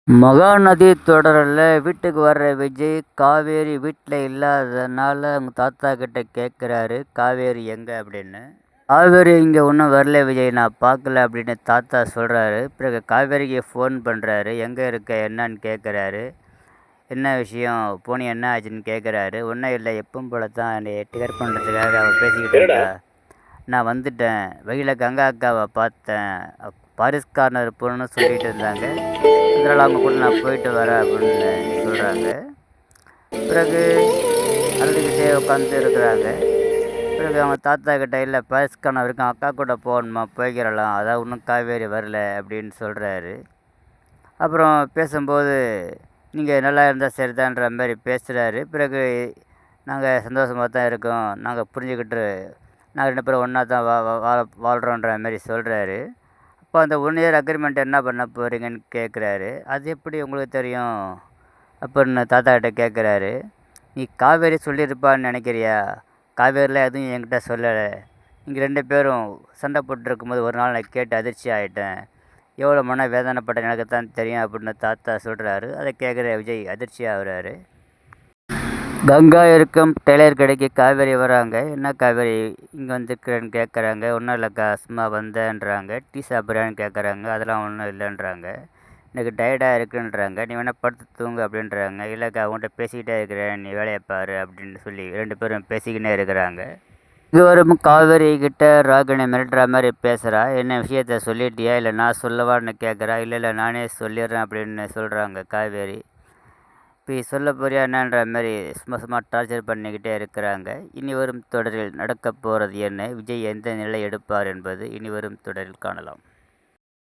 மகாநதி தொடரில் வீட்டுக்கு வர்ற விஜய் காவேரி வீட்டில் இல்லாததுனால அவங்க தாத்தா கிட்ட கேட்குறாரு காவேரி எங்கே அப்படின்னு. காவேரி இங்கே ஒன்றும் வரல விஜய், நான் பார்க்கல அப்படின்னு தாத்தா சொல்கிறாரு. பிறகு காவேரிக்கு ஃபோன் பண்ணுறாரு, எங்கே இருக்க என்னன்னு கேட்குறாரு. என்ன விஷயம் போனி என்ன ஆச்சுன்னு கேட்குறாரு. ஒன்றும் இல்லை, எப்பவும் போல தான் என்னை டிகர் பண்ணுறதுக்காக அவள் பேசிக்கிட்டு இருந்தா. நான் வந்துட்டேன், வழியில் கங்கா அக்காவை பார்த்தேன், பாரிஸ் கார்னர் போகணுன்னு சொல்லிட்டு இருந்தாங்க, அதனால் அவங்க கூட நான் போயிட்டு வரேன் அப்படின்னு சொல்கிறாங்க. பிறகு அழுதுகிட்டே உட்காந்து இருக்கிறாங்க. பிறகு அவங்க தாத்தா கிட்ட, இல்லை பாரிஸ் கார்னர் வரைக்கும் அக்கா கூட போகணுமா, போய்க்கிறலாம், அதான் இன்னும் காவேரி வரல அப்படின்னு சொல்கிறாரு. அப்புறம் பேசும்போது நீங்கள் நல்லா இருந்தால் சரிதான்ற மாதிரி பேசுகிறாரு. பிறகு நாங்கள் சந்தோஷமாக தான் இருக்கோம், நாங்கள் புரிஞ்சுக்கிட்டு நாங்கள் 2 பேரும் ஒன்றா தான் வாழ்கிறோன்ற மாதிரி சொல்கிறாரு. அப்போ அந்த 1 இயர் அக்ரிமெண்ட் என்ன பண்ண போகிறீங்கன்னு கேட்குறாரு. அது எப்படி உங்களுக்கு தெரியும் அப்படின்னு தாத்தா கிட்ட கேட்குறாரு. நீ காவேரி சொல்லியிருப்பான்னு நினைக்கிறியா? காவேரியில் எதுவும் என்கிட்ட சொல்லலை. நீங்கள் 2 பேரும் சண்டை போட்டுருக்கும்போது ஒரு நாள் நான் கேட்டு அதிர்ச்சி ஆகிட்டேன், எவ்வளோ மன வேதனைப்பட்ட எனக்கு தான் தெரியும் அப்படின்னு தாத்தா சொல்கிறாரு. அதை கேட்குற விஜய் அதிர்ச்சி ஆகுறாரு. கங்கா இருக்கும் டெய்லர் கடைக்கு காவேரி வராங்க. என்ன காவேரி இங்கே வந்துருக்குறேன்னு கேட்குறாங்க. ஒன்றும் இல்லைக்கா, சும்மா வந்தேன்றாங்க. டீ சாப்பிட்றான்னு கேட்குறாங்க. அதெல்லாம் ஒன்றும் இல்லைன்றாங்க. எனக்கு டயர்டாக இருக்குன்றாங்க. நீ வேணால் படுத்து தூங்கு அப்படின்றாங்க. இல்லைக்கா, அவங்கள்ட்ட பேசிக்கிட்டே இருக்கிறேன், நீ வேலையை பாரு அப்படின்னு சொல்லி 2 பேரும் பேசிக்கினே இருக்கிறாங்க. இதுவரும் காவேரி கிட்ட ராகினி மிரட்டுற மாதிரி பேசுகிறா. என்ன விஷயத்த சொல்லிட்டியா, இல்லை நான் சொல்லவான்னு கேட்குறா. இல்லை நானே சொல்லிடுறேன் அப்படின்னு சொல்கிறாங்க காவேரி. இப்போ சொல்ல போறியா என்னன்ற மாதிரி சும்மா டார்ச்சர் பண்ணிக்கிட்டே இருக்கிறாங்க. இனி வரும் தொடரில் நடக்கப் போகிறது என்ன, விஜய் எந்த நிலை எடுப்பார் என்பது இனி வரும் தொடரில் காணலாம்.